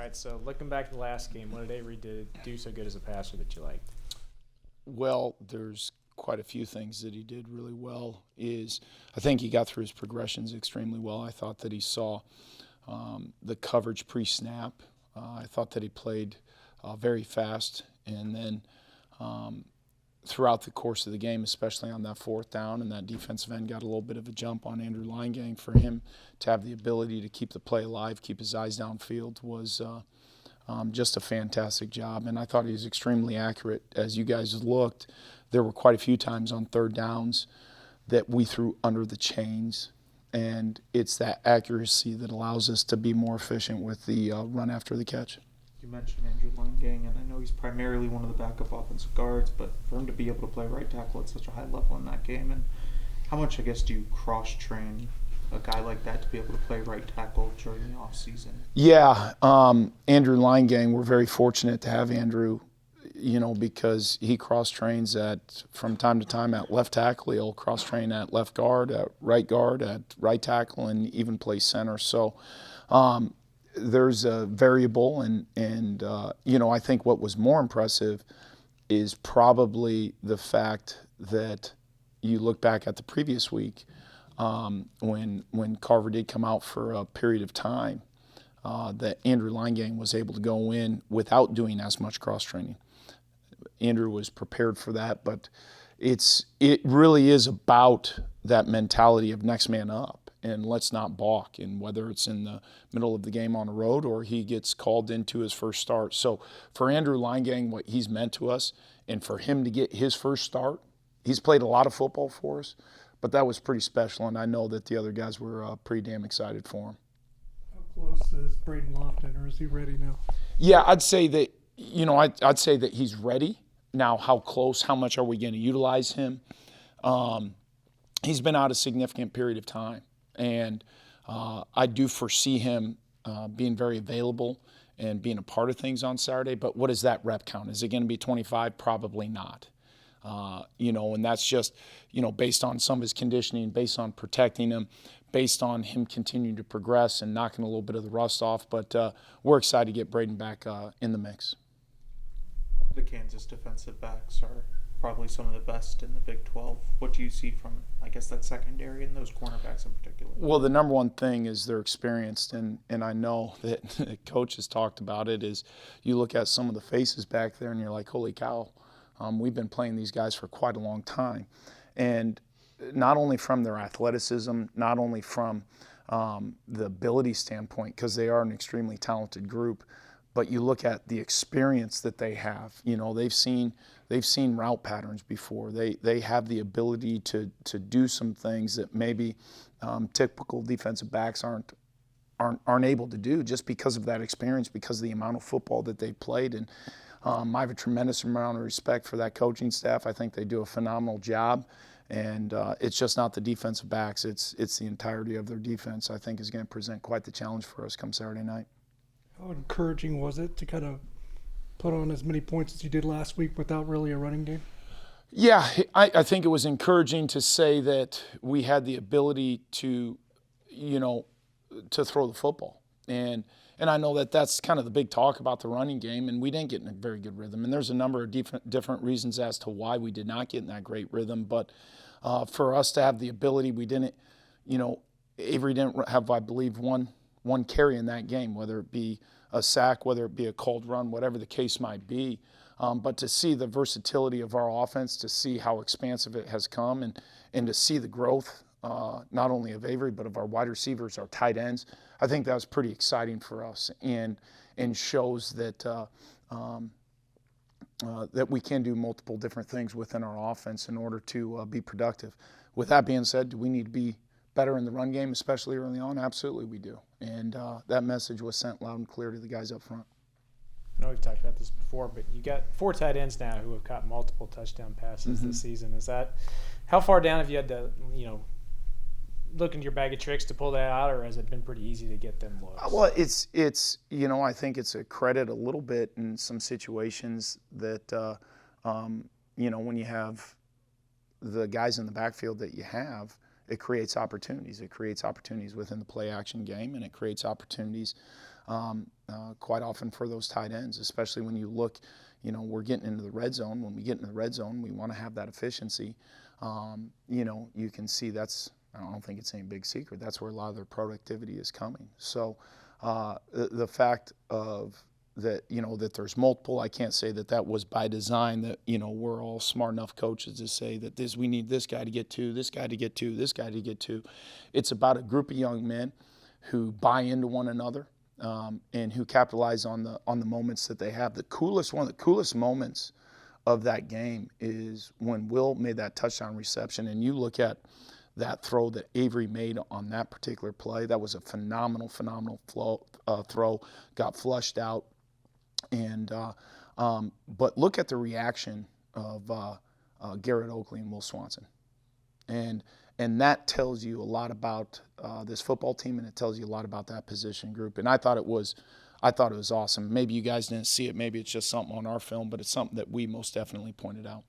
right, so looking back at the last game, what did Avery do so good as a passer that you liked? Well, there's quite a few things that he did really well. I think he got through his progressions extremely well. I thought that he saw the coverage pre-snap. I thought that he played very fast, and then throughout the course of the game, especially on that fourth down, and that defensive end got a little bit of a jump on Andrew Leingang. For him to have the ability to keep the play alive, keep his eyes downfield was just a fantastic job. And I thought he was extremely accurate. As you guys looked, there were quite a few times on third downs that we threw under the chains. And it's that accuracy that allows us to be more efficient with the run after the catch. You mentioned Andrew Leingang, and I know he's primarily one of the backup offensive guards, but for him to be able to play right tackle at such a high level in that game, and how much, I guess, do you cross-train a guy like that to be able to play right tackle during the offseason? Yeah, Andrew Leingang, we're very fortunate to have Andrew, because he cross-trains from time to time at left tackle. He'll cross-train at left guard, at right tackle, and even play center. So there's a variable, and I think what was more impressive is probably the fact that you look back at the previous week when Carver did come out for a period of time, that Andrew Leingang was able to go in without doing as much cross-training. Andrew was prepared for that, but it really is about that mentality of next man up, and let's not balk, and whether it's in the middle of the game on the road or he gets called into his first start. So for Andrew Leingang, what he's meant to us, and for him to get his first start, he's played a lot of football for us, but that was pretty special, and I know that the other guys were pretty damn excited for him. How close is Braden Lofton, or is he ready now? Yeah, I'd say that, I'd say that he's ready. Now, how close, how much are we going to utilize him? He's been out a significant period of time, and I do foresee him being very available and being a part of things on Saturday, but what is that rep count? Is it going to be 25? Probably not. And that's just, based on some of his conditioning, based on protecting him, based on him continuing to progress and knocking a little bit of the rust off. But we're excited to get Braden back in the mix. The Kansas defensive backs are probably some of the best in the Big 12. What do you see from, I guess, that secondary and those cornerbacks in particular? Well, the number one thing is they're experienced, and I know that the coach has talked about it, is you look at some of the faces back there and you're like, holy cow, we've been playing these guys for quite a long time. And not only from their athleticism, not only from the ability standpoint, because they are an extremely talented group, but you look at the experience that they have. They've seen route patterns before. They have the ability to do some things that maybe typical defensive backs aren't able to do, just because of that experience, because of the amount of football that they've played. And I have a tremendous amount of respect for that coaching staff. I think they do a phenomenal job. And it's just not the defensive backs. It's the entirety of their defense, I think, is going to present quite the challenge for us come Saturday night. How encouraging was it to kind of put on as many points as you did last week without really a running game? Yeah, I think it was encouraging to say that we had the ability to throw the football. And I know that that's kind of the big talk about the running game, and we didn't get in a very good rhythm. And there's a number of different reasons as to why we did not get in that great rhythm. But for us to have the ability, we didn't, Avery didn't have, I believe, one carry in that game, whether it be a sack, whether it be a cold run, whatever the case might be. But to see the versatility of our offense, to see how expansive it has come, and to see the growth not only of Avery but of our wide receivers, our tight ends, I think that was pretty exciting for us, and shows that that we can do multiple different things within our offense in order to be productive. With that being said, do we need to be better in the run game, especially early on? Absolutely we do. And that message was sent loud and clear to the guys up front. I know we've talked about this before, but you got 4 tight ends now who have caught multiple touchdown passes this season. How far down have you had to, look into your bag of tricks to pull that out, or has it been pretty easy to get them looks? Well, it's I think it's a credit a little bit in some situations that, when you have the guys in the backfield that you have, it creates opportunities. It creates opportunities within the play-action game, and it creates opportunities quite often for those tight ends, especially when you look, we're getting into the red zone. When we get into the red zone, we want to have that efficiency. You can see I don't think it's any big secret. That's where a lot of their productivity is coming. So the fact of that there's multiple, I can't say that was by design, that, we're all smart enough coaches to say that we need this guy to get to, this guy to get to, this guy to get to. It's about a group of young men who buy into one another, and who capitalize on the moments that they have. One of the coolest moments of that game is when Will made that touchdown reception, and you look at that throw that Avery made on that particular play. That was a phenomenal throw, got flushed out. And but look at the reaction of Garrett Oakley and Will Swanson. And that tells you a lot about this football team, and it tells you a lot about that position group. And I thought it was awesome. Maybe you guys didn't see it. Maybe it's just something on our film, but it's something that we most definitely pointed out.